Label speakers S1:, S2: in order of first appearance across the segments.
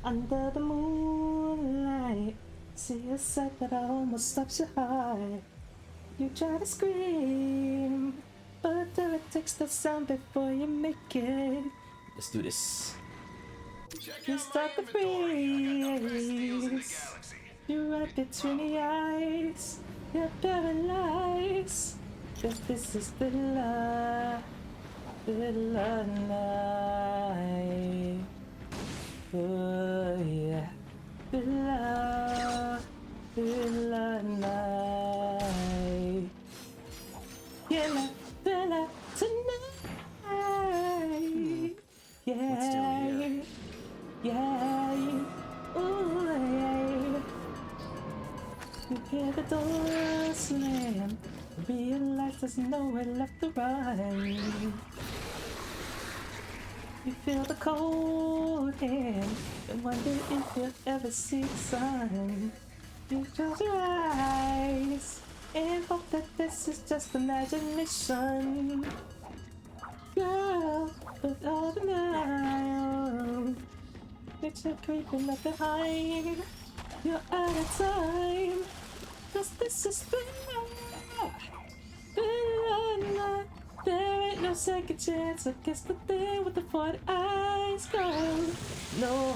S1: Under the moonlight, see a sight that almost stops your heart. You try to scream, but there it takes the sound before you make it. Let's do this. You start the freeze. You're right between the eyes. You're paralyzed. Cause this is the love night. Oh yeah, the love night. Yeah, the love tonight. Yeah, yeah, ooh yeah. You hear the door slam. Realize there's nowhere left to run. You feel the cold hand and wonder if you'll ever see the sun. You close your eyes and hope that this is just imagination. Girl, with all the night, it's a creeping up behind. You're out of time, 'cause this is the night. There ain't no second chance. I guess the thing with the 40 eyes go. No,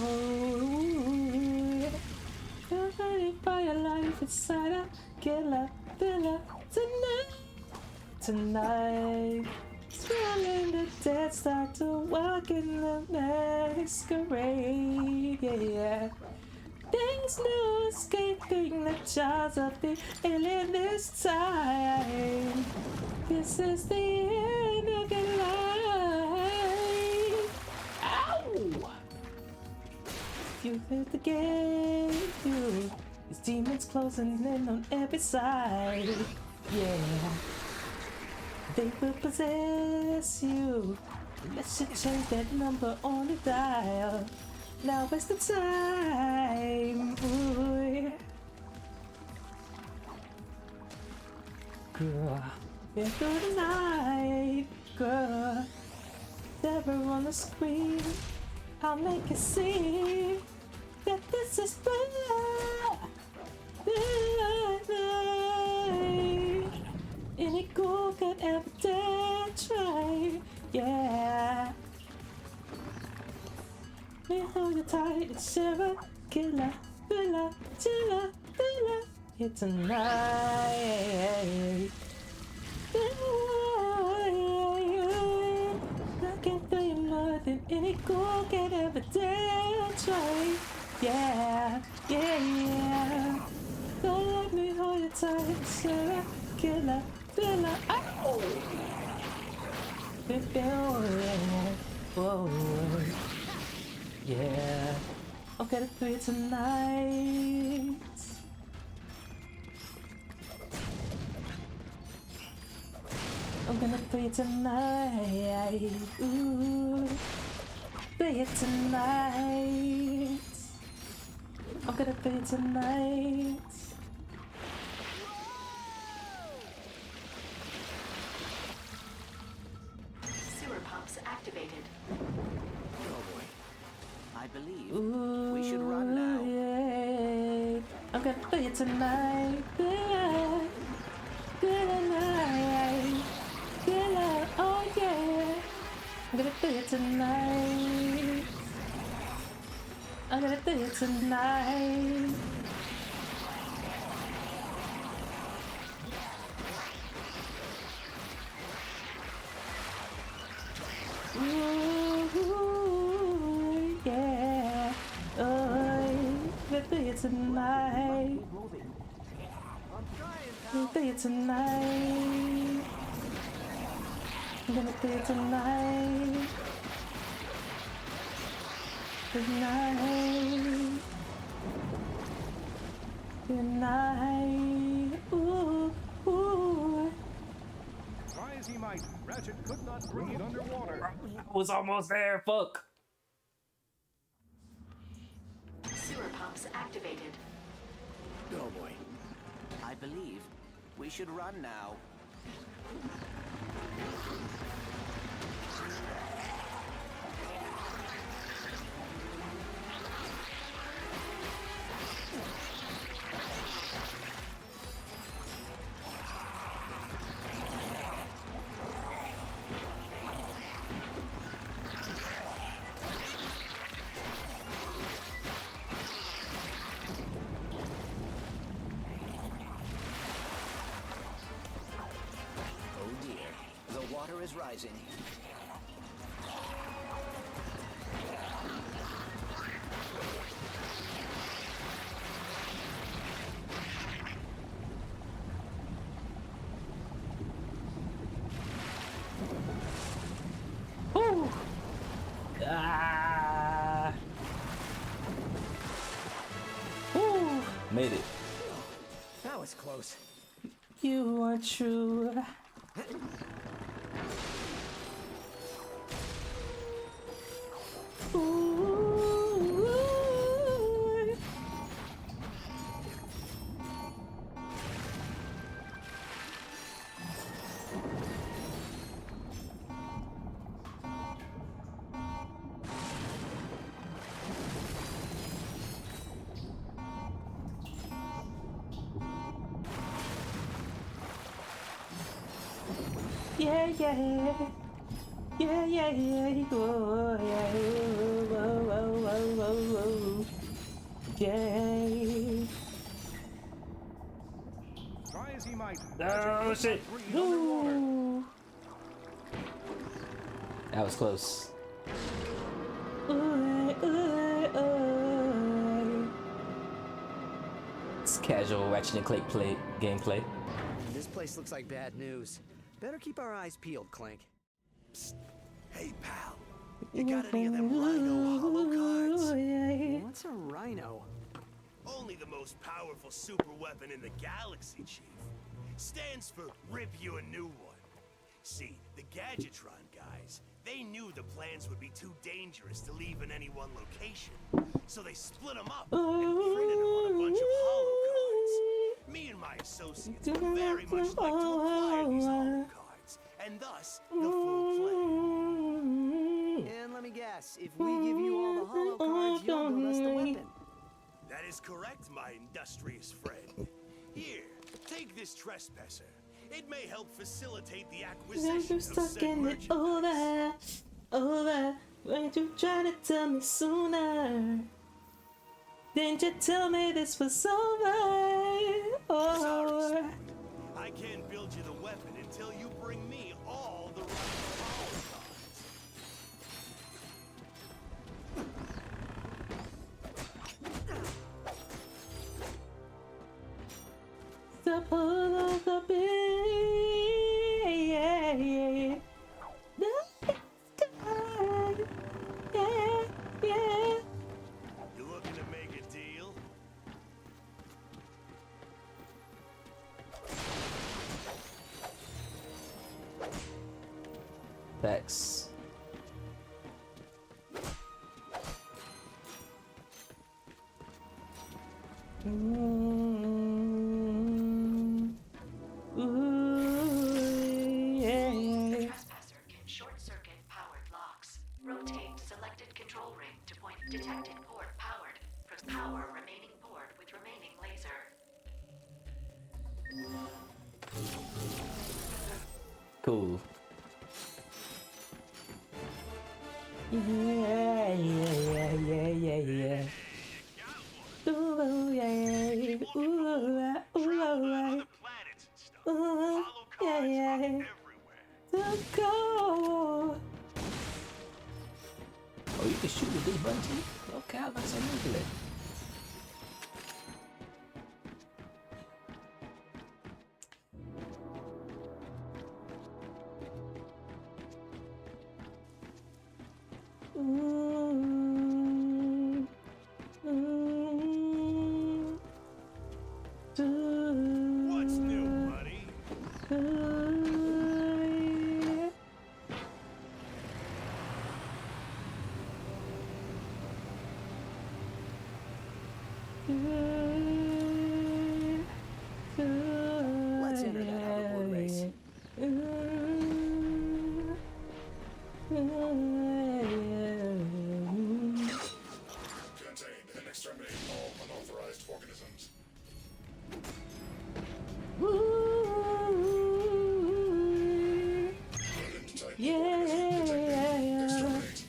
S1: you're fighting for your life inside a killer tonight. Tonight, swallowing the dead, start to walk in the masquerade. Yeah. There's no escaping the jaws of the alien this time. This is the end of your life. Ow! You hit the gate, these demons closing in on every side. Yeah, they will possess you unless you change that number on the dial. Now is the time, boy. Girl, you're through the night, girl. Never on the screen, I'll make you see that this is the night. Any girl could ever dare try, yeah. Me hold you tight, it's Sarah, killer, thriller, chiller, thriller. Here tonight. I can't tell you more than any girl can ever dare try. Yeah, yeah, yeah. Don't let me hold you tight, Sarah, killer, thriller. Ow! Whoa. Yeah, I'm gonna do it tonight. I'm gonna do it tonight. Ooh, do it tonight. I'm gonna do it tonight.
S2: Sewer pumps activated.
S3: I believe
S1: Ooh,
S3: we should run now.
S1: Yeah. I'm gonna do it tonight. Yeah. Good night. Good, oh yeah. I'm gonna do it tonight. I'm gonna do it tonight. Ooh, yeah. Oh, I'm gonna do it tonight. I'm gonna do it tonight. I'm gonna do it tonight. Tonight. Tonight. Ooh, ooh.
S4: Try as he might, Ratchet could not breathe underwater.
S1: I was almost there, fuck.
S2: Sewer pumps activated.
S3: Oh boy. I believe we should run now. is rising.
S1: Woo! Ah! Woo! Made it.
S3: That was close.
S1: You are true. Ooh. Yeah, yeah. Yeah, yeah, yeah. Whoa, yeah. Whoa, whoa, whoa, whoa, whoa. Yeah.
S4: Try as he might,
S1: Oh,
S4: Ratchet could
S1: shit.
S4: not breathe underwater.
S1: Ooh. That was close. It's casual Ratchet and Clank gameplay.
S3: This place looks like bad news. Better keep our eyes peeled, Clank.
S5: Psst. Hey, pal. You got any of them Rhino hollow cards?
S3: What's a rhino?
S5: Only the most powerful super weapon in the galaxy, Chief. Stands for Rip You a New One. See, the Gadgetron guys, they knew the plans would be too dangerous to leave in any one location. So they split them up and printed them on a bunch of hollow cards. Me and my associates would very much like to acquire these hollow cards, and thus the full plan.
S3: And let me guess, if we give you all the hollow cards, you'll build us the weapon.
S5: That is correct, my industrious friend. Here, take this trespasser. It may help facilitate the acquisition
S1: You're
S5: of
S1: stuck
S5: said
S1: in it
S5: merchandise.
S1: over. Why'd you try to tell me sooner? Didn't you tell me this was over?
S5: Sorry,
S1: Oh.
S5: Snoop. I can't build you the weapon until you bring me all the right hollow cards.
S1: The pull of the bee. Yeah, yeah. The sky. Yeah, yeah.
S5: You looking to make a deal?
S1: Facts. Yeah.
S2: Trespasser can short-circuit powered locks. Rotate selected control ring to point detected port powered. Power remaining port with remaining laser.
S1: Cool. Yeah, yeah, yeah, yeah, yeah. Ooh, yeah, ooh, ooh, ooh,
S5: Planets and stuff.
S1: ooh,
S5: Hollow
S1: yeah,
S5: cards
S1: yeah.
S5: are everywhere.
S1: The go. Oh, you can shoot with this button too? Okay, I was gonna say look at that.
S5: What's new, buddy?
S3: Let's enter that hoverboard race.
S6: Contain and exterminate all unauthorized organisms. Rodent type organism detected.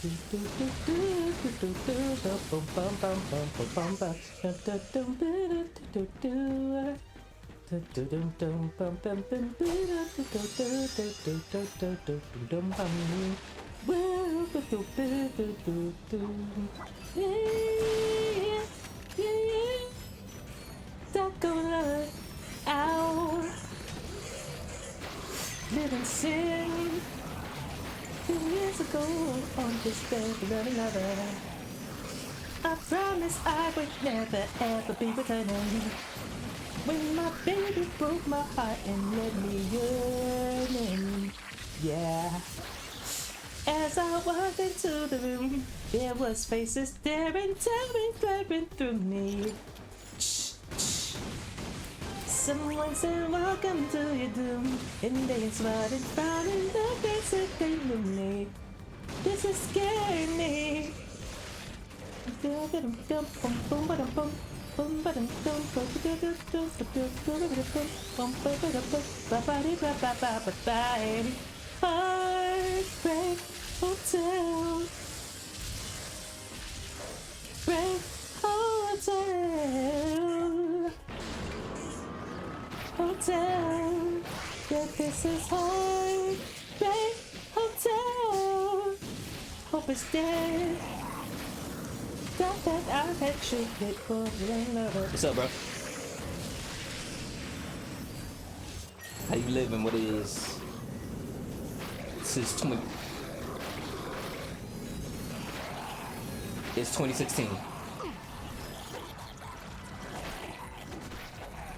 S6: Exterminate.
S1: Out, living sin. 2 years ago on this day, another. I promise I would never ever be returning. When my baby broke my heart and led me yearning, yeah. As I walked into the room, there was faces staring, tearing, glaring through me. Someone said, welcome to your doom, and they smiled and frowned in the face that they knew me. This is scaring me. Heartbreak Hotel. Break Hotel. Hotel. Yeah, this is Heartbreak Hotel. Hope it's dead. That I had treated for another. What's up, bro? How you living? What is? This is 20. It's 2016.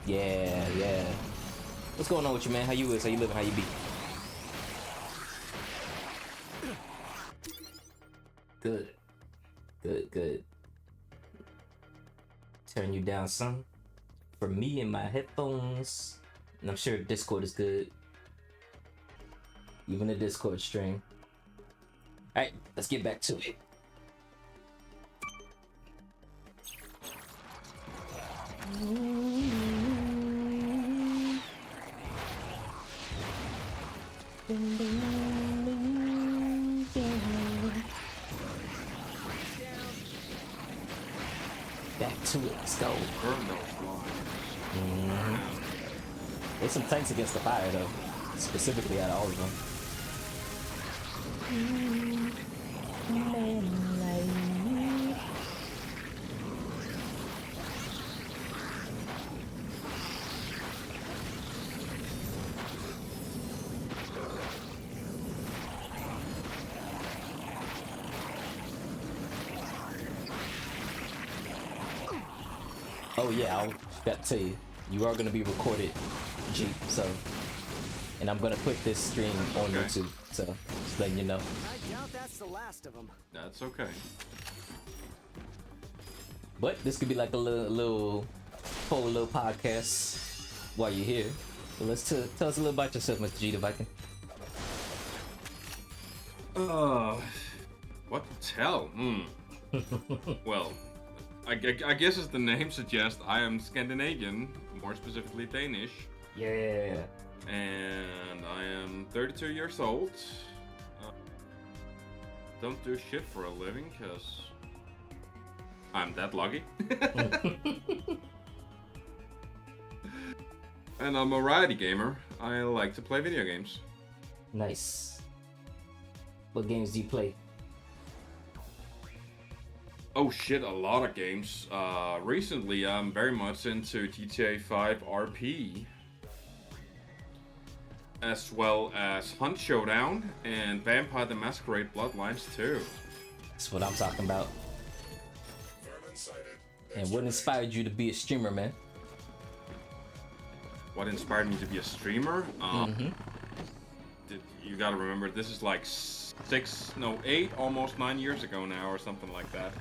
S1: Yeah. What's going on with you, man? How you is? How you living? How you be? Good. Turn you down some for me and my headphones, and I'm sure Discord is good. Even the Discord stream. All right, let's get back to it. Back to it, let's go. There's some tanks against the fire though, specifically out of all of them. Oh yeah, I forgot to tell you, you are going to be recorded, Jeep, so, and I'm going to put this stream on YouTube, so just letting you know.
S7: I doubt that's the last of them.
S8: That's okay.
S1: But this could be like a little podcast while you're here. So let's tell us a little about yourself, Mr. G the Viking.
S8: What to tell? Well, I guess as the name suggests, I am Scandinavian, more specifically Danish.
S1: Yeah.
S8: And I am 32 years old. Don't do shit for a living, cause I'm that lucky. And I'm a variety gamer. I like to play video games.
S1: Nice. What games do you play?
S8: Oh shit, a lot of games. Recently I'm very much into GTA 5 RP. As well as Hunt Showdown and Vampire the Masquerade Bloodlines 2.
S1: That's what I'm talking about. And what inspired you to be a streamer, man?
S8: What inspired me to be a streamer? You gotta remember, this is like 8, almost 9 years ago now, or something like that.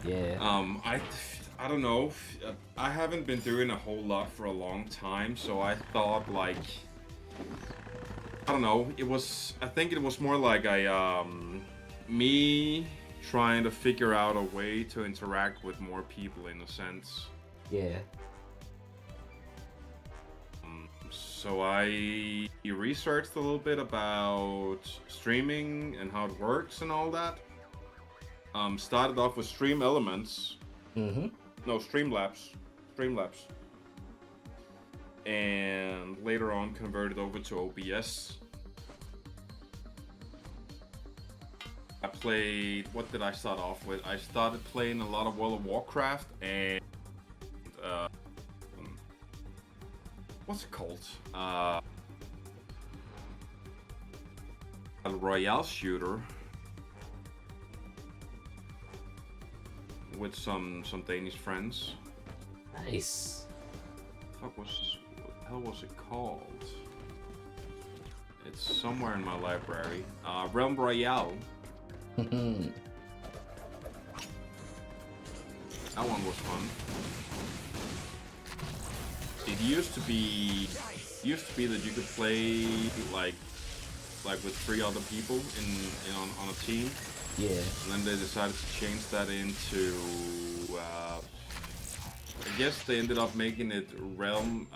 S1: Yeah.
S8: I don't know. I haven't been doing a whole lot for a long time, so I thought like, I don't know. I think it was more like me trying to figure out a way to interact with more people in a sense.
S1: Yeah.
S8: So I researched a little bit about streaming and how it works and all that. Started off with Stream Elements.
S1: Mm-hmm.
S8: No, Streamlabs. Streamlabs. And later on converted over to OBS. I played, what did I start off with? I started playing a lot of World of Warcraft and what's it called? A Royale shooter with some Danish friends.
S1: Nice.
S8: What the hell was it called? It's somewhere in my library. Realm Royale. That one was fun. It used to be that you could play like with 3 other people on a team.
S1: Yeah.
S8: And then they decided to change that into I guess they ended up making it Realm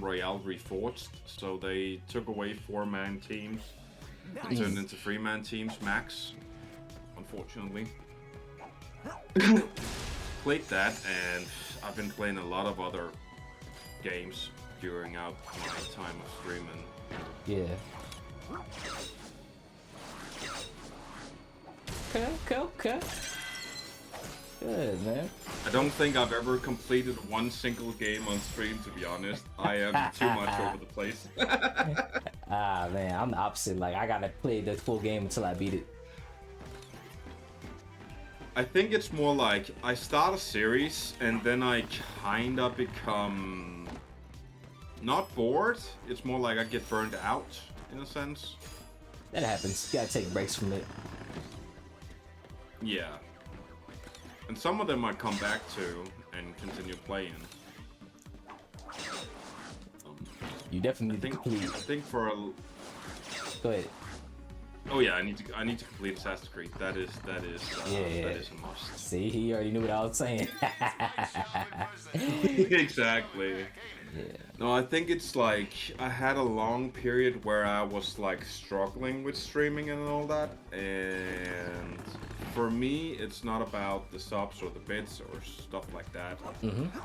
S8: Royale Reforged. So they took away 4-man teams and turned into 3-man teams max. Unfortunately. Played that, and I've been playing a lot of other games during out my time of streaming.
S1: Yeah. Okay. Good, man.
S8: I don't think I've ever completed one single game on stream, to be honest. I am too much over the place.
S1: Ah, man, I'm the opposite. Like, I gotta play the full game until I beat it.
S8: I think it's more like I start a series and then I kinda become not bored. It's more like I get burned out in a sense.
S1: That happens. You gotta take breaks from it.
S8: Yeah. And some of them I come back to and continue playing.
S1: You definitely need to complete.
S8: I think for a...
S1: Go ahead.
S8: Oh yeah, I need to complete Assassin's Creed. That is that is a must.
S1: See, he already knew what I was saying.
S8: Exactly.
S1: Yeah.
S8: No, I think it's like I had a long period where I was like struggling with streaming and all that, and for me, it's not about the subs or the bits or stuff like that.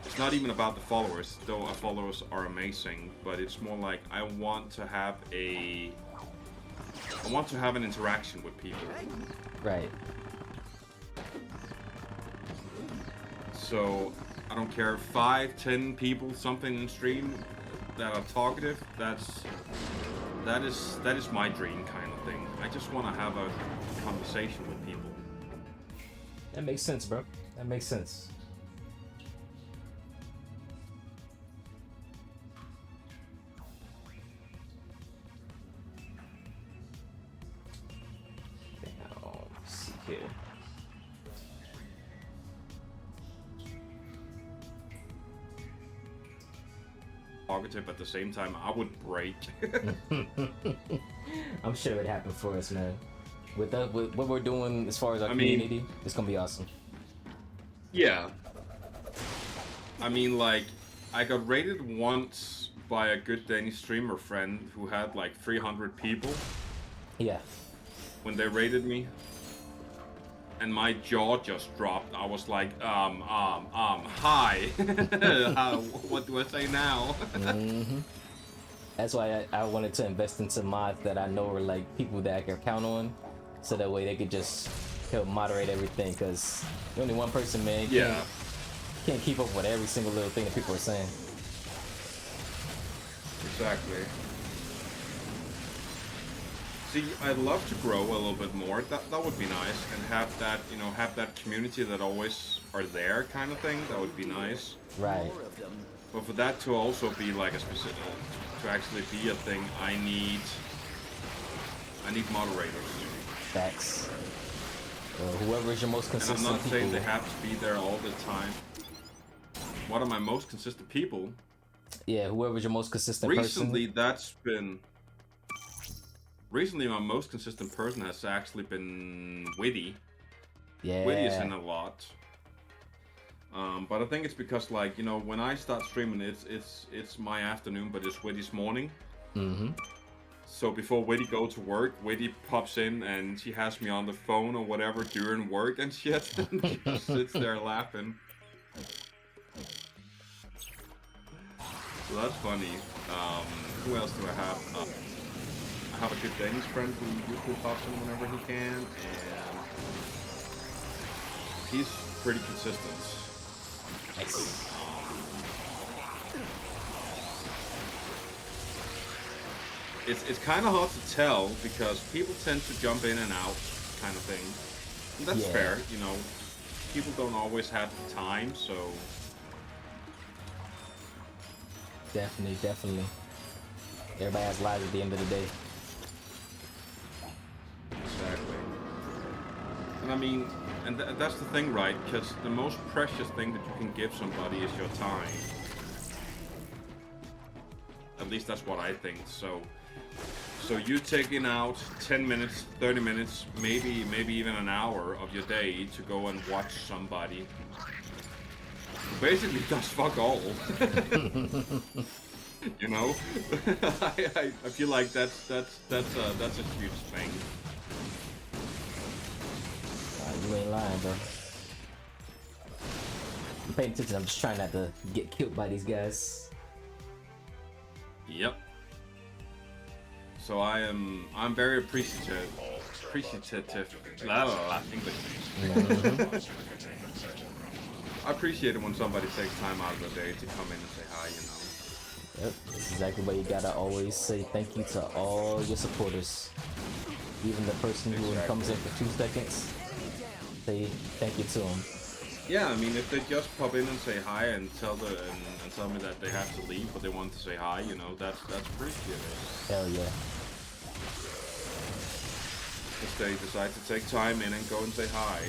S8: It's not even about the followers, though our followers are amazing, but it's more like I want to have an interaction with people.
S1: Right.
S8: So I don't care, 5, 10 people, something in stream that are talkative. That is my dream kind of thing. I just want to have a conversation with people.
S1: That makes sense, bro. That makes sense. Let's see here.
S8: Talkative at the same time, I would break.
S1: I'm sure it happened for us, man. With what we're doing as far as our community, it's gonna be awesome.
S8: Yeah. I mean, like, I got raided once by a good Danish streamer friend who had like 300 people.
S1: Yeah.
S8: When they raided me. And my jaw just dropped. I was like, hi. What do I say now?
S1: That's why I wanted to invest into mods that I know are like people that I can count on. So that way they could just help moderate everything, because only one person, man, can't keep up with every single little thing that people are saying.
S8: Exactly. See, I'd love to grow a little bit more. That would be nice, and have that, have that community that always are there, kind of thing. That would be nice.
S1: Right.
S8: But for that to also be like a specific, to actually be a thing, I need moderators.
S1: Facts. Whoever is your most consistent.
S8: And I'm not saying
S1: people.
S8: they have to be there all the time. What are my most consistent people?
S1: Yeah, whoever's your most consistent
S8: person. Recently, my most consistent person has actually been Witty.
S1: Yeah.
S8: Witty is in a lot. But I think it's because, like, when I start streaming, it's my afternoon, but it's Witty's morning. So before Whitty go to work, Whitty pops in and she has me on the phone or whatever during work and shit, and she just sits there laughing. So that's funny. Who else do I have? I have a good Danish friend who usually pops in whenever he can, and he's pretty consistent.
S6: Nice.
S8: It's kind of hard to tell because people tend to jump in and out, kind of thing. And that's fair, you know. People don't always have the time, so.
S6: Definitely, definitely. Everybody has lives at the end of the day.
S8: Exactly. And I mean, and that's the thing, right? Because the most precious thing that you can give somebody is your time. At least that's what I think. So you taking out 10 minutes, 30 minutes, maybe even an hour of your day to go and watch somebody who basically does fuck all. You know, I feel like that's a huge thing.
S6: You ain't lying, bro. I'm paying attention. I'm just trying not to get killed by these guys.
S8: Yep. So I'm very appreciative. English. I appreciate it when somebody takes time out of their day to come in and say hi, you know.
S6: Yep, that's exactly why you gotta always say thank you to all your supporters. Even the person who comes in for 2 seconds, say thank you to them.
S8: Yeah, I mean, if they just pop in and say hi and tell me that they have to leave, but they want to say hi, you know, that's appreciated.
S6: Hell yeah.
S8: If they decide to take time in and go and say hi,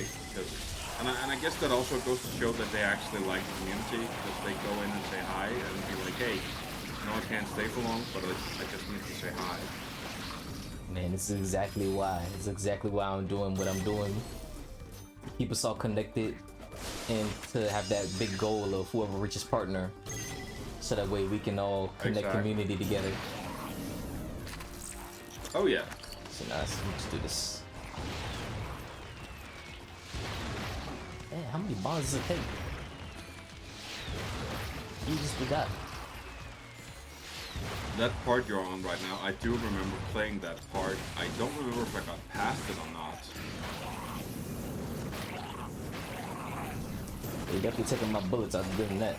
S8: and I guess that also goes to show that they actually like the community, because they go in and say hi and be like, hey, no, I can't stay for long, but I just need to say hi.
S6: Man, this is exactly why. It's exactly why I'm doing what I'm doing. Keep us all connected and to have that big goal of whoever reaches partner. So that way we can all connect community together.
S8: Oh yeah.
S6: So now let's do this. Man, how many bombs does it take? You just forgot.
S8: That part you're on right now, I do remember playing that part. I don't remember if I got past it or not.
S6: They definitely taking my bullets out of doing that.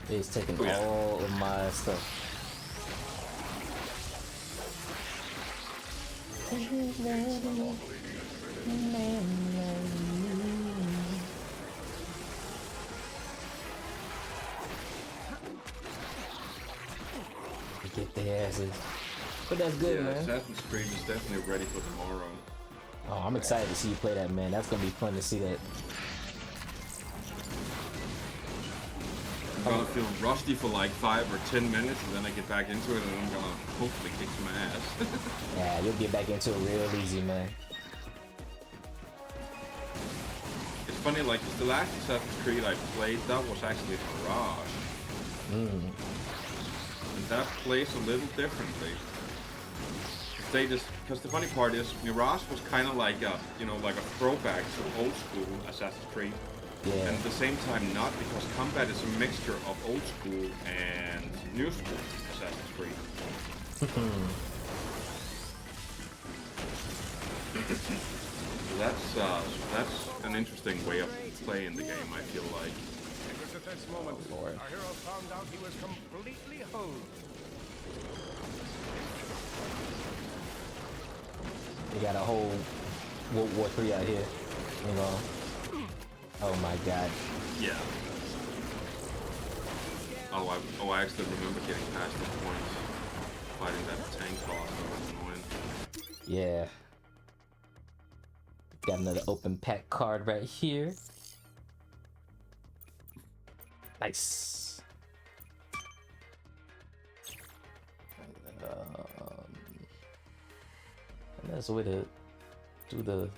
S6: It's taking all of my stuff. Get their asses. But that's good, man.
S8: Assassin's Creed is definitely ready for tomorrow.
S6: Oh, I'm excited to see you play that, man. That's gonna be fun to see that.
S8: I'm gonna feel rusty for like 5 or 10 minutes, and then I get back into it, and I'm gonna hopefully kick some ass.
S6: Yeah, you'll get back into it real easy, man.
S8: It's funny, like, the last Assassin's Creed I played, that was actually Mirage. And that plays a little differently. They just, because the funny part is, Mirage was kind of like a, you know, like a throwback to old school Assassin's Creed.
S6: Yeah.
S8: And at the same time not, because combat is a mixture of old school and new school Assassin's Creed. That's an interesting way of playing the game, I feel like.
S4: It was at this moment our hero found out he was completely hosed.
S6: We got a whole World War III out here, you know. Oh my god.
S8: Yeah. Oh, I actually remember getting past this point. Fighting that tank boss, that was annoying.
S6: Yeah. Got another open pack card right here. Nice. And that's a way to do the...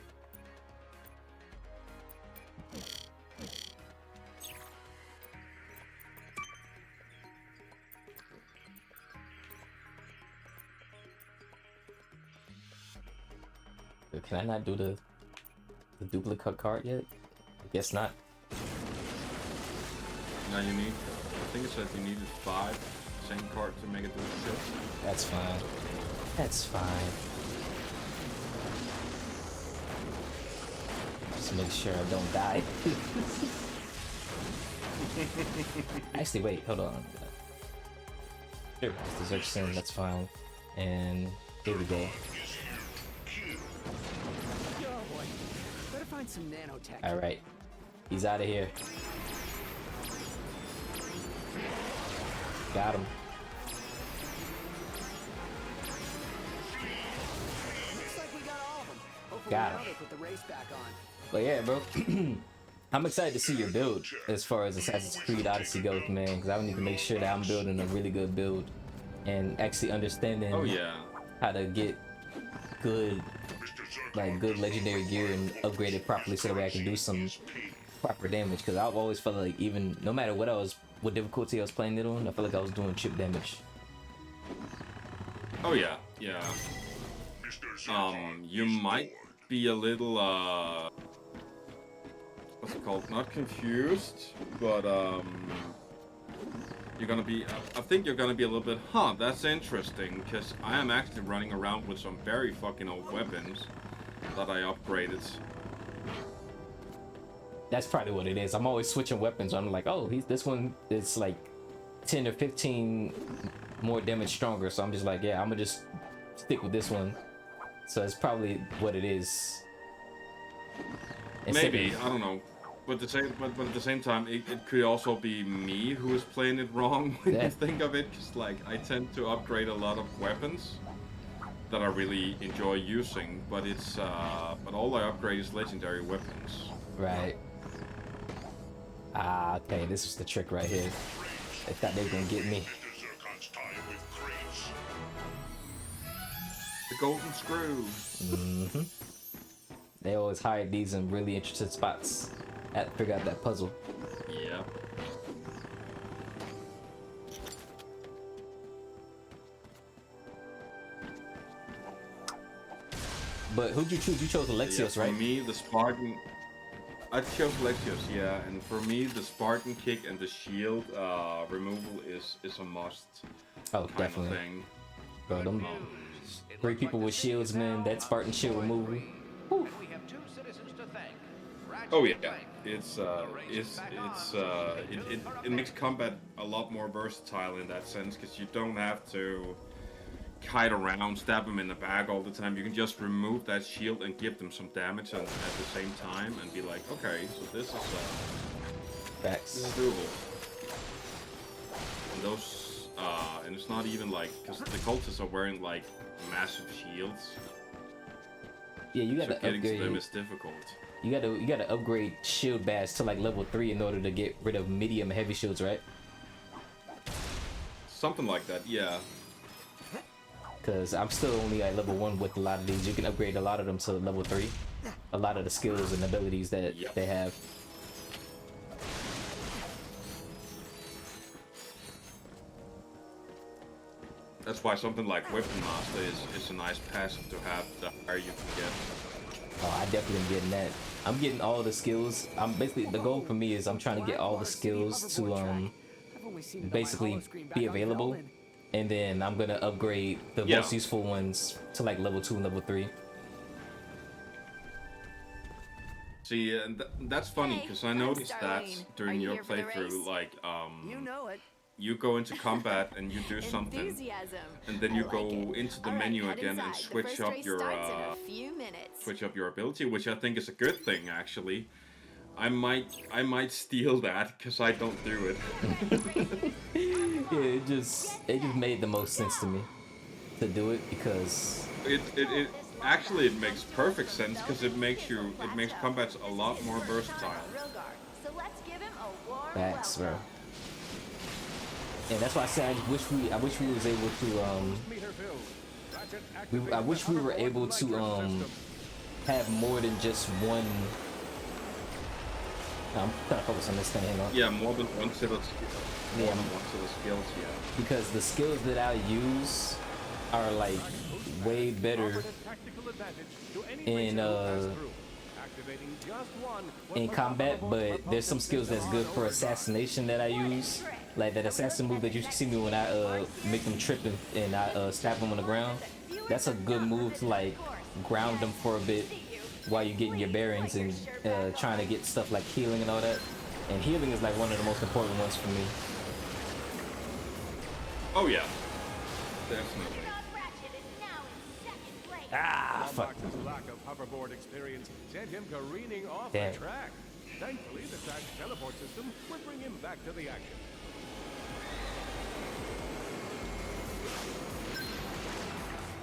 S6: can I not do the duplicate card yet? I guess not.
S8: Now you need, I think it said you needed 5 same card to make it do the shit.
S6: That's fine. That's fine. Just make sure I don't die. Actually, wait, hold on. Sure, it's the Xerxen, that's fine. And here we go.
S7: Oh boy. Better find some nanotech.
S6: Alright. He's out of here. Got him.
S7: Looks like we got all of them. Hopefully
S6: Got
S7: now
S6: him.
S7: they put the race back on.
S6: But yeah, bro. I'm excited to see your build as far as Assassin's Creed Odyssey goes, man, because I need to make sure that I'm building a really good build and actually understanding
S8: Oh yeah.
S6: how to get good, like good legendary gear and upgrade it properly so that way I can do some proper damage. Because I've always felt like even no matter what difficulty I was playing it on, I felt like I was doing chip damage.
S8: Oh yeah, yeah. You might be a little what's it called? Not confused, but you're gonna be. I think you're gonna be a little bit. Huh? That's interesting, because I am actually running around with some very fucking old weapons that I upgraded.
S6: That's probably what it is. I'm always switching weapons. I'm like, oh, this one is like 10 or 15 more damage stronger. So I'm just like, yeah, I'm gonna just stick with this one. So it's probably what it is.
S8: Maybe, I don't know. But at the same time, it could also be me who is playing it wrong when you think of it. Because like I tend to upgrade a lot of weapons that I really enjoy using, but it's but all I upgrade is legendary weapons.
S6: Right. Ah, okay, this is the trick right here. They thought they were gonna get me.
S8: The golden screw.
S6: Mm-hmm. They always hide these in really interesting spots. I had to figure out that puzzle.
S8: Yeah.
S6: But who'd you choose? You chose Alexios,
S8: Yeah,
S6: right?
S8: for me, the Spartan. I chose Alexios, yeah, and for me, the Spartan kick and the shield removal is a must.
S6: Oh,
S8: kind
S6: definitely.
S8: Of thing.
S6: Bro, them 3 people with shields, man. That Spartan shield removal. Whew.
S4: We have 2 citizens to thank. Ratchet
S8: Oh yeah,
S4: and Clank.
S8: it makes combat a lot more versatile in that sense, because you don't have to kite around, stab them in the back all the time. You can just remove that shield and give them some damage at the same time, and be like, okay, so this is
S6: Facts.
S8: doable. And those, and it's not even like, because the cultists are wearing like massive shields.
S6: Yeah, you
S8: So
S6: gotta
S8: getting to them
S6: upgrade.
S8: is difficult.
S6: You gotta upgrade shield bash to like level 3 in order to get rid of medium and heavy shields, right?
S8: Something like that, yeah.
S6: Because I'm still only at level 1 with a lot of these. You can upgrade a lot of them to level 3. A lot of the skills and abilities that they have.
S8: That's why something like Weapon Master is a nice passive to have, the higher you can get.
S6: Oh, I definitely am getting that. I'm getting all the skills. I'm basically, the goal for me is I'm trying to get all the skills to basically be available, and then I'm gonna upgrade the most useful ones to like level 2 and level 3.
S8: See, and that's funny, because I noticed that during your playthrough, like,
S7: You know it.
S8: you go into combat and you do something, and then you go into the menu again and switch up your ability, which I think is a good thing, actually. I might steal that, because I don't do it.
S6: Yeah, it just made the most sense to me to do it, because
S8: It actually it makes perfect sense, because it makes combat a lot more versatile.
S6: facts, bro. And that's why I said I wish we was able to I wish we were able to have more than just one. I'm trying to focus on this thing, you know?
S8: Yeah, more than one set of skills, yeah.
S6: Because the skills that I use are like way better
S4: to any
S6: in
S4: racer who passes through. Activating just one will
S6: in
S4: put
S6: combat,
S4: the
S6: but
S4: most
S6: there's some skills that's good for
S4: overdrive.
S6: assassination that I use. Like that assassin move that you see me when I make them trip and I stab them on the ground. That's a good move to like ground them for a bit while you're getting your bearings and trying to get stuff like healing and all that. And healing is like one of the most important ones for me.
S8: Oh yeah, definitely.
S6: Ah, fuck.
S4: Lombax's lack of hoverboard experience sent him careening off
S6: Damn.
S4: the track. Thankfully, the track's teleport system would bring him back to the action.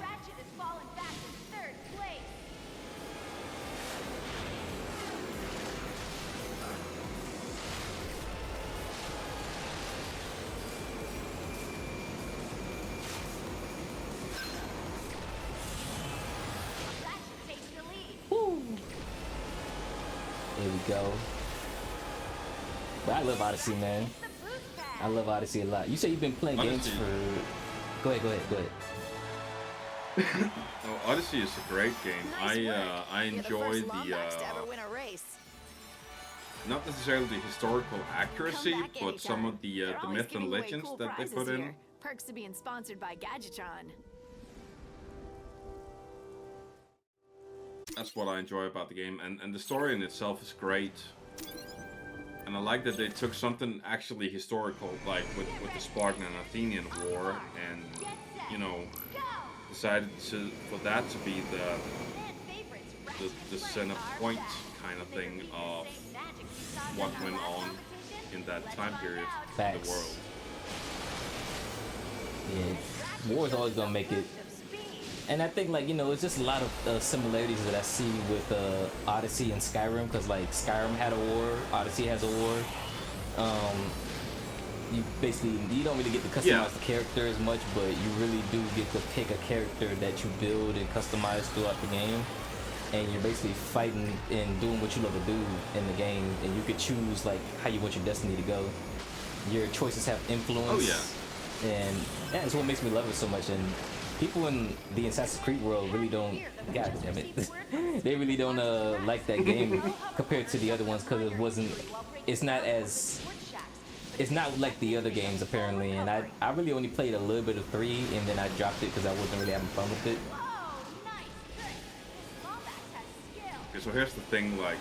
S9: Ratchet has fallen back to 3rd place. Ratchet takes the lead.
S6: There we go. But I love Odyssey, man.
S9: The boost pad.
S6: I love Odyssey a lot. You say you've been playing games
S8: Odyssey.
S6: for... Go ahead.
S8: Oh, Odyssey is a great game. I enjoy the not necessarily the historical accuracy, but some of the myth and legends that they put in.
S9: Perks to being sponsored by Gadgetron.
S8: That's what I enjoy about the game, and the story in itself is great. And I like that they took something actually historical, like with the Spartan and Athenian War, and you know, decided for that to be the center point kind of thing of what went on in that time period in
S6: Facts.
S8: the world.
S6: Yeah, war's always gonna make it. And I think, like, you know, it's just a lot of similarities that I see with Odyssey and Skyrim, because like Skyrim had a war, Odyssey has a war. You don't really get to customize the character as much, but you really do get to pick a character that you build and customize throughout the game. And you're basically fighting and doing what you love to do in the game, and you could choose like how you want your destiny to go. Your choices have influence.
S8: Oh yeah.
S6: And that's what makes me love it so much. And people in the Assassin's Creed world really don't, god damn it, they really don't like that game compared to the other ones, because it's not like the other games apparently. And I really only played a little bit of 3 and then I dropped it because I wasn't really having fun with it.
S8: Okay, so here's the thing, like,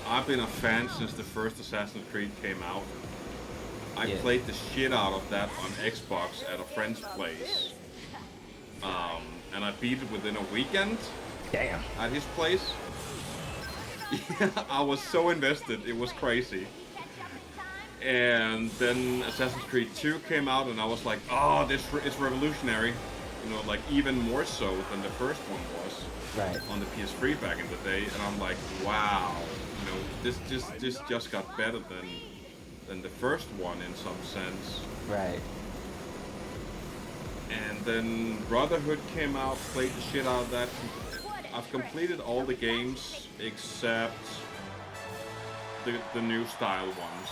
S8: I've been a fan since the first Assassin's Creed came out. I played the shit out of that on Xbox at a friend's place. And I beat it within a weekend.
S6: Damn.
S8: At his place. Yeah, I was so invested, it was crazy. And then Assassin's Creed 2 came out and I was like, oh, this is revolutionary. You know, like even more so than the first one was.
S6: Right.
S8: On the PS3 back in the day. And I'm like, wow, you know, this just got better than the first one in some sense.
S6: Right.
S8: And then Brotherhood came out, played the shit out of that. I've completed all the games except the new style ones.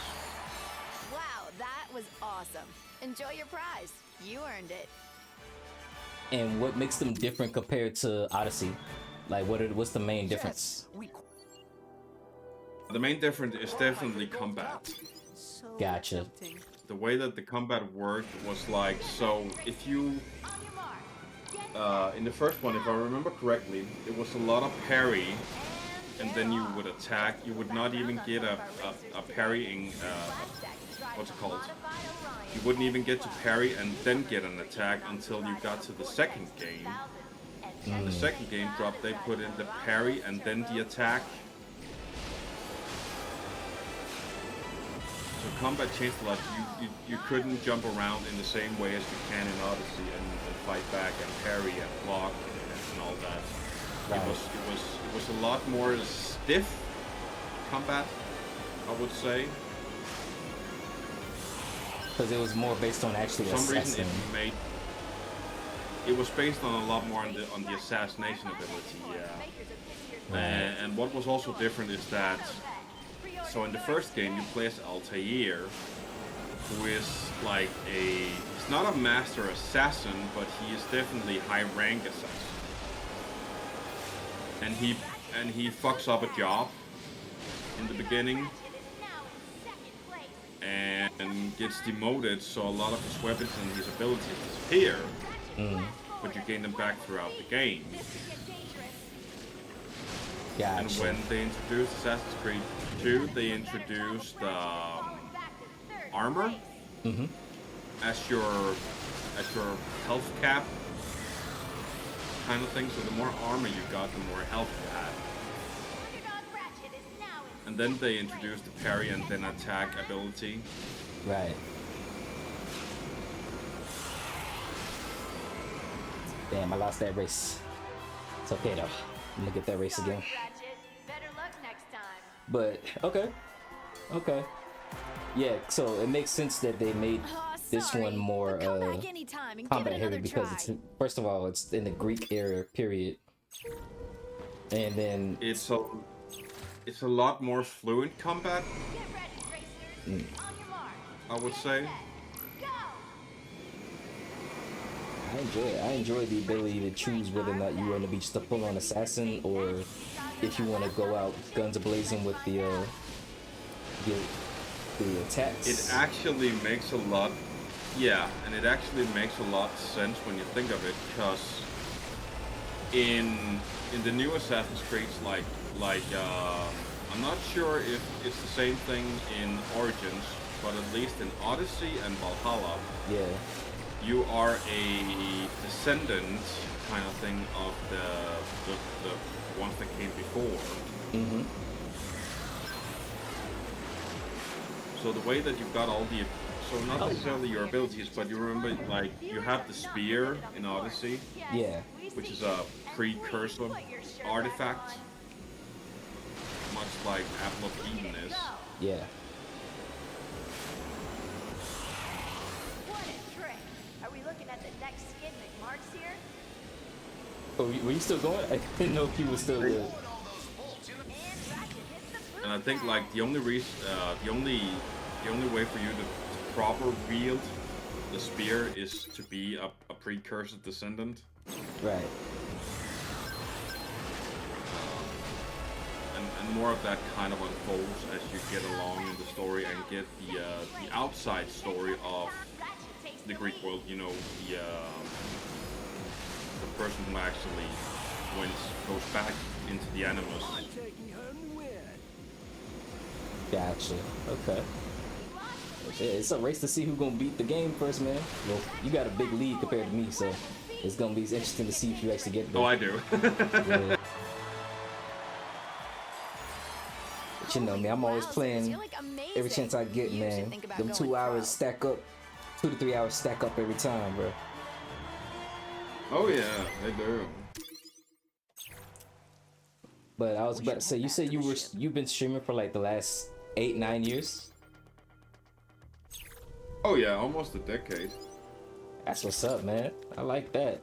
S9: Wow, that was awesome. Enjoy your prize. You earned it.
S6: And what makes them different compared to Odyssey? Like, what's the main difference?
S8: The main difference is definitely combat.
S6: Gotcha.
S8: The way that the combat worked was like, so if you in the first one, if I remember correctly, it was a lot of parry, and then you would attack. You would not even get a parrying, what's it called? You wouldn't even get to parry and then get an attack until you got to the second game. And the second game drop, they put in the parry and then the attack. So combat changed a lot. You couldn't jump around in the same way as you can in Odyssey and fight back and parry and block and all that.
S6: Right.
S8: It was a lot more stiff combat, I would say.
S6: Because it was more based on actually
S8: For some
S6: assassin.
S8: reason it was based on a lot more on the assassination ability, yeah.
S6: Right.
S8: And what was also different is that, so in the first game you play as Altair, who is like he's not a master assassin, but he is definitely high rank assassin. and he fucks up a job in the beginning and gets demoted, so a lot of his weapons and his abilities disappear. But you gain them back throughout the game.
S6: Gotcha.
S8: And when they introduced Assassin's Creed 2, they introduced armor as your health cap kind of thing. So the more armor you got, the more health you had. And then they introduced the parry and then attack ability.
S6: Right. Damn, I lost that race. It's okay though. I'm gonna get that race again.
S9: Better luck next time.
S6: But okay. Yeah, so it makes sense that they made this one more combat heavy because it's, first of all, it's in the Greek era period, and then
S8: it's a lot more fluid combat. I would say.
S6: I enjoy the ability to choose whether or not you want to be just a full-on assassin or if you want to go out guns a-blazing with the attacks.
S8: It actually makes a lot, and it actually makes a lot of sense when you think of it, because in the new Assassin's Creed, like I'm not sure if it's the same thing in Origins, but at least in Odyssey and Valhalla, you are a descendant kind of thing of the ones that came before. So the way that you've got all the, so not necessarily your abilities, but you remember, like, you have the spear in Odyssey, which is a precursor artifact, much like Apple of Eden is.
S6: Oh, were you still going? I didn't know if you were still there.
S8: And I think like the only way for you to proper wield the spear is to be a precursor descendant.
S6: Right.
S8: And more of that kind of unfolds as you get along in the story and get the outside story of the Greek world. You know, the person who actually goes back into the Animus.
S6: Gotcha. Okay. It's a race to see who's gonna beat the game first, man. Well, you got a big lead compared to me, so it's gonna be interesting to see if you actually get there.
S8: Oh, I do.
S6: Yeah. But you know me, I'm always playing every chance I get, man. Them 2 hours stack up, 2 to 3 hours stack up every time, bro.
S8: Oh yeah, they do.
S6: But I was about to say, you said you've been streaming for like the last 8-9 years?
S8: Oh yeah, almost a decade.
S6: That's what's up, man. I like that.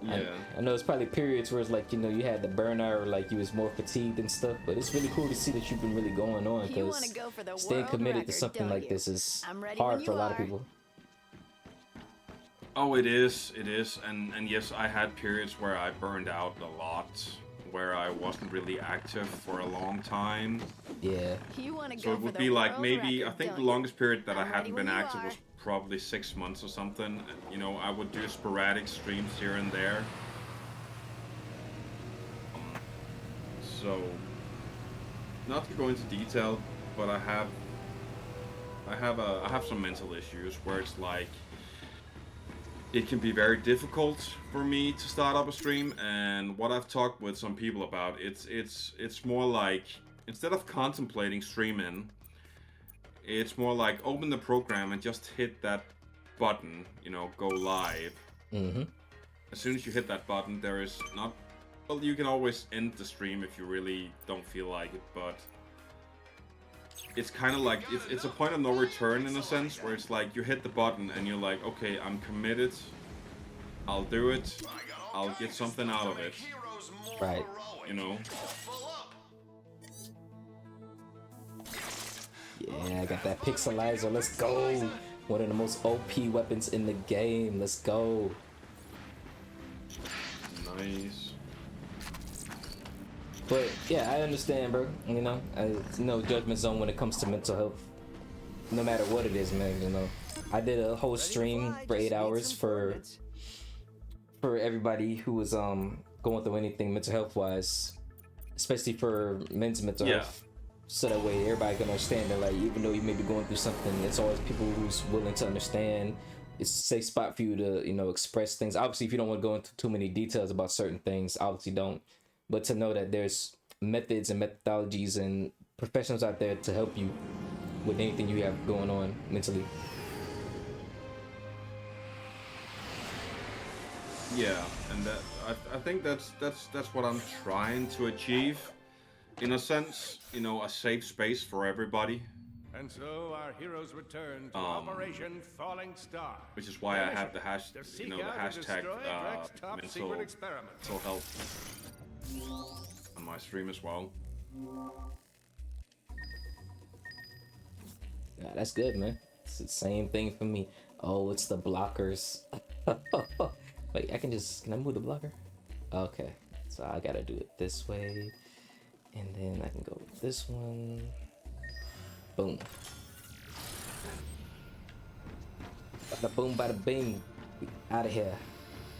S8: Yeah.
S6: I know it's probably periods where it's like, you know, you had the burnout or like you was more fatigued and stuff, but it's really cool to see that you've been really going on, because staying committed to something like this is hard for a lot of people.
S8: Oh, it is, and yes, I had periods where I burned out a lot, where I wasn't really active for a long time.
S6: Yeah.
S8: So it would be like maybe, I think the longest period that I hadn't been active was probably 6 months or something. You know, I would do sporadic streams here and there. So, not to go into detail, but I have some mental issues where it's like, it can be very difficult for me to start up a stream, and what I've talked with some people about, it's more like, instead of contemplating streaming, it's more like open the program and just hit that button, you know, go live. As soon as you hit that button, there is not, well, you can always end the stream if you really don't feel like it, but it's kind of like, it's a point of no return in a sense, where it's like you hit the button and you're like, okay, I'm committed, I'll do it, I'll get something out of it.
S6: Right.
S8: You know?
S6: Yeah, I got that pixelizer, let's go! One of the most OP weapons in the game, let's go!
S8: Nice.
S6: But yeah, I understand, bro. You know, no judgment zone when it comes to mental health. No matter what it is, man. You know, I did a whole stream for 8 hours for everybody who was going through anything mental health wise, especially for men's mental health. So that way everybody can understand that, like, even though you may be going through something, it's always people who's willing to understand. It's a safe spot for you to, you know, express things. Obviously, if you don't want to go into too many details about certain things, obviously don't. But to know that there's methods and methodologies and professionals out there to help you with anything you have going on mentally.
S8: Yeah, and that I think that's what I'm trying to achieve. In a sense, you know, a safe space for everybody.
S4: And so our heroes return to Operation Falling Star.
S8: Which is why I have the hashtag mental health on my stream as well.
S6: Yeah, that's good, man. It's the same thing for me. Oh, it's the blockers. Wait, can I move the blocker? Okay, so I gotta do it this way. And then I can go with this one. Boom. Bada boom, bada bing. Out of here.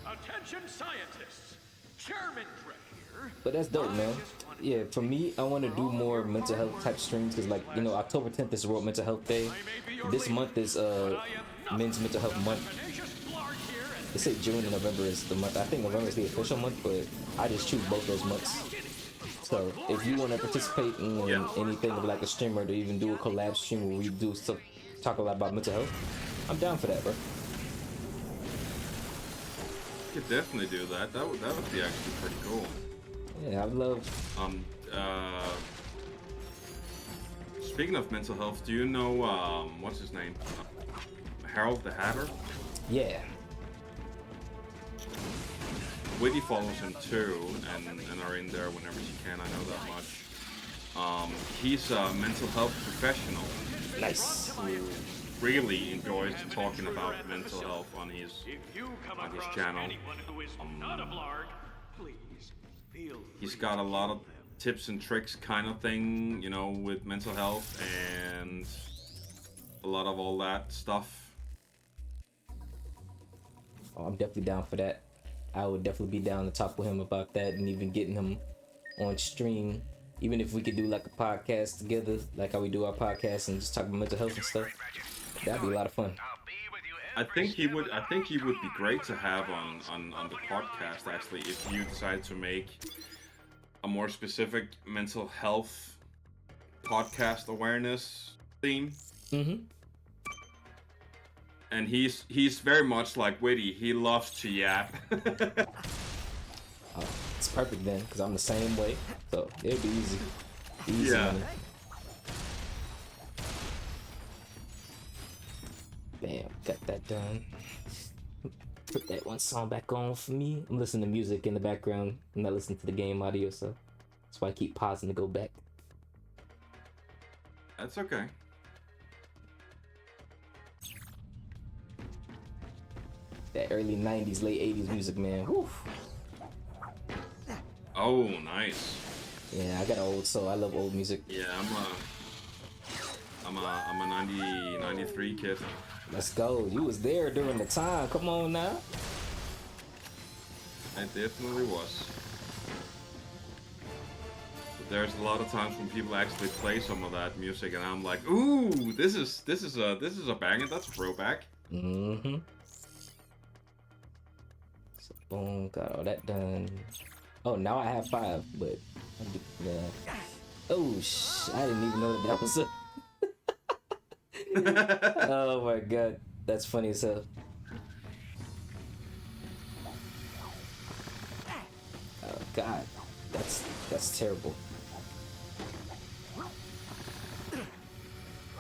S10: Attention scientists. Chairman Drake here.
S6: But that's dope, man. Yeah, for me, I want to do more mental health type streams because, like, you know, October 10th is World Mental Health Day. This month is Men's Mental Health Month. They say June and November is the month. I think November is the official month, but I just choose both those months. So if you want to participate in anything of like a streamer to even do a collab stream where we do stuff, talk a lot about mental health, I'm down for that, bro.
S8: You could definitely do that. That would be actually pretty cool.
S6: Yeah, I would love.
S8: Speaking of mental health, do you know what's his name? Harold the Hatter?
S6: Yeah.
S8: Witty follows him too, and are in there whenever she can. I know that much. He's a mental health professional.
S6: Nice.
S8: Who really enjoys talking about mental health on his channel. He's got a lot of tips and tricks kind of thing, you know, with mental health and a lot of all that stuff.
S6: Oh, I'm definitely down for that. I would definitely be down to talk with him about that and even getting him on stream. Even if we could do like a podcast together, like how we do our podcast and just talk about mental health and stuff. That'd be a lot of fun.
S8: I think he would be great to have on the podcast actually, if you decide to make a more specific mental health podcast awareness theme.
S6: Mm-hmm.
S8: And he's very much like Witty. He loves to yap.
S6: Oh, it's perfect then, because I'm the same way. So it'll be easy. Easy
S8: yeah.
S6: Money. Bam, got that done. Put that one song back on for me. I'm listening to music in the background. I'm not listening to the game audio, so that's why I keep pausing to go back.
S8: That's okay.
S6: That early 90s, late 80s music, man. Woo.
S8: Oh, nice.
S6: Yeah, I got old, so I love old music.
S8: Yeah, I'm a 93 kid.
S6: Let's go. You was there during the time. Come on now.
S8: I definitely was. But there's a lot of times when people actually play some of that music, and I'm like, ooh, this is a banger. That's a throwback.
S6: Mm-hmm. So boom, got all that done. Oh, now I have 5, but oh I didn't even know that was a. Oh my god, that's funny as hell. Oh god, that's terrible.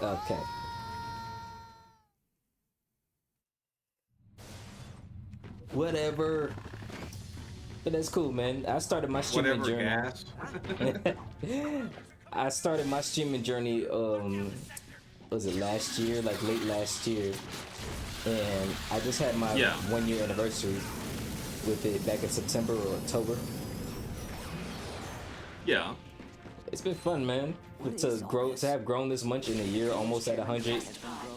S6: Okay. Whatever. But that's cool, man. I started my streaming journey.
S8: Gas.
S6: I started my streaming journey, was it last year, like late last year, and I just had my 1-year anniversary with it back in September or October.
S8: Yeah.
S6: It's been fun, man. To have grown this much in a year, almost at 100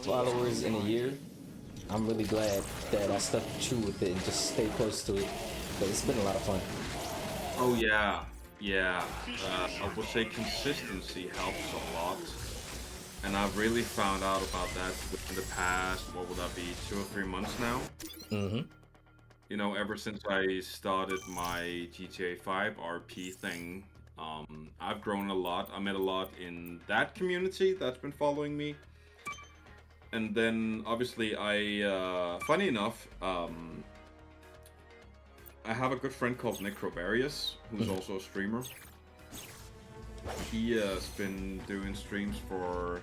S6: followers in a year. I'm really glad that I stuck true with it and just stayed close to it. But it's been a lot of fun.
S8: Oh yeah, yeah. I would say consistency helps a lot, and I've really found out about that within the past. What would that be? 2 or 3 months now.
S6: Mm-hmm.
S8: You know, ever since I started my GTA 5 RP thing, I've grown a lot. I met a lot in that community that's been following me. And then, obviously, funny enough, I have a good friend called Nick Rovarius, who's also a streamer. He has been doing streams for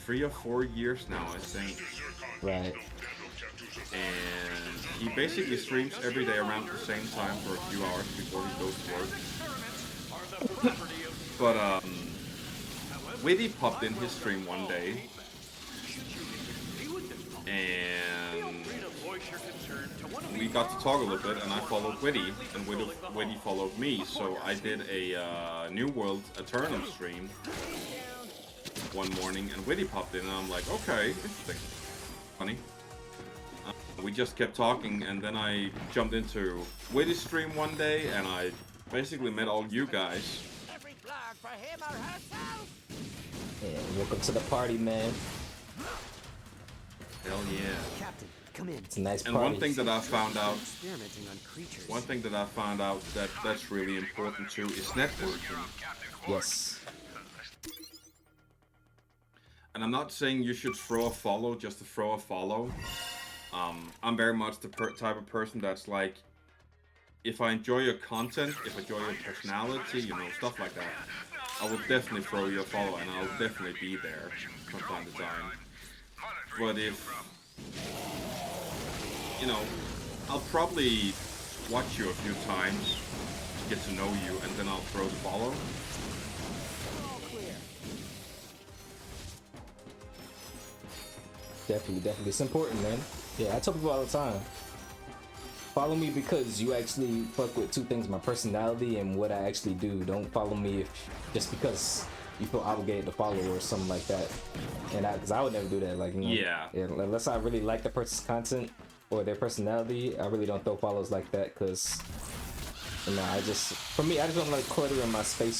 S8: 3 or 4 years now, I think.
S6: Right.
S8: And he basically streams every day around the same time for a few hours before he goes to work. But Witty popped in his stream one day, and we got to talk a little bit, and I followed Witty, and Witty followed me, so I did a New World Eternal stream one morning, and Witty popped in, and I'm like, okay, interesting, funny. We just kept talking, and then I jumped into Witty's stream one day, and I basically met all you guys.
S6: Yeah, welcome to the party, man.
S8: Hell yeah.
S7: Captain, come in.
S6: It's a nice
S8: And
S6: party.
S8: one thing that I found out,
S7: Experimenting on creatures.
S8: one thing that I found out that's really important too is networking.
S6: Yes.
S8: And I'm not saying you should throw a follow just to throw a follow. I'm very much the type of person that's like, if I enjoy your content, if I enjoy your personality, you know, stuff like that, I will definitely throw you a follow, and I'll definitely be there from time to time. But if, you know, I'll probably watch you a few times to get to know you, and then I'll throw the follow.
S6: Definitely. It's important, man. Yeah, I tell people all the time. Follow me because you actually fuck with two things: my personality and what I actually do. Don't follow me just because you feel obligated to follow or something like that. And because I would never do that. Like, you know,
S8: Yeah.
S6: Unless I really like the person's content or their personality, I really don't throw follows like that. Because, you know, for me, I just don't like cluttering my space